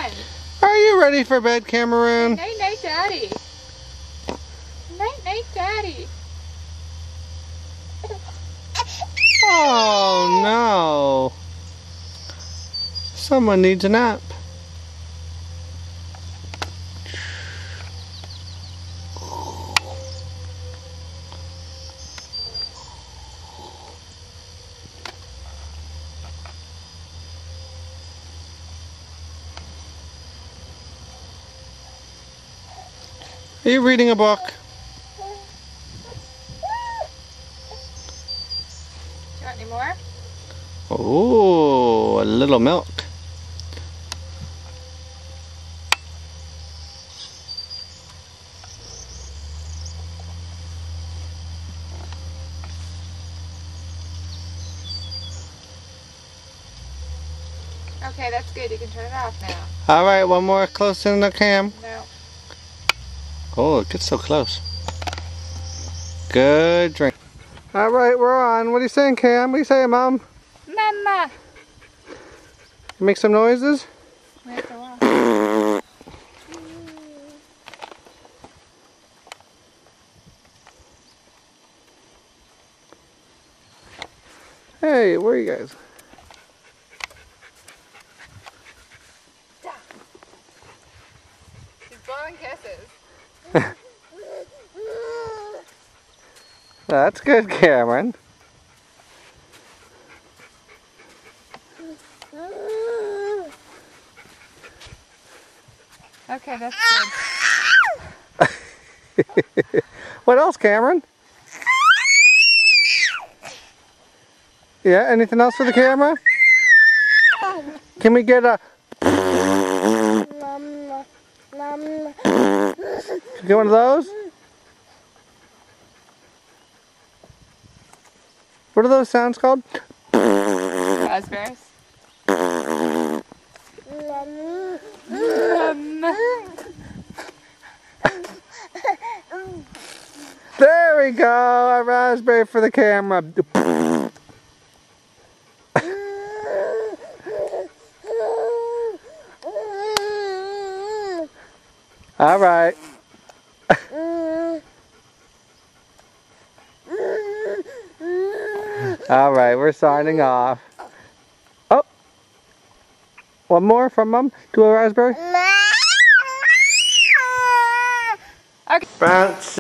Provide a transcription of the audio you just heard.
on. Are you ready for bed, Cameron? Night, night, Daddy. Night, night, Daddy. Oh no. Someone needs a nap. Are you reading a book? Do you want any more? Oh, a little milk. Okay, that's good. You can turn it off now. All right, one more close in the cam. No. Oh, it gets so close. Good drink. All right, we're on. What are you saying, Cam? What are you saying, Mom? Mama. Make some noises? We have to walk. Hey, where are you guys? She's blowing kisses. That's good, Cameron. Okay, that's good. What else, Cameron? Yeah, anything else for the camera? Can we get a... Get one of those? What are those sounds called? Raspberries. There we go, a raspberry for the camera. All right. All right, we're signing off. Oh, one more from Mom. Do a raspberry. Okay. Bounce.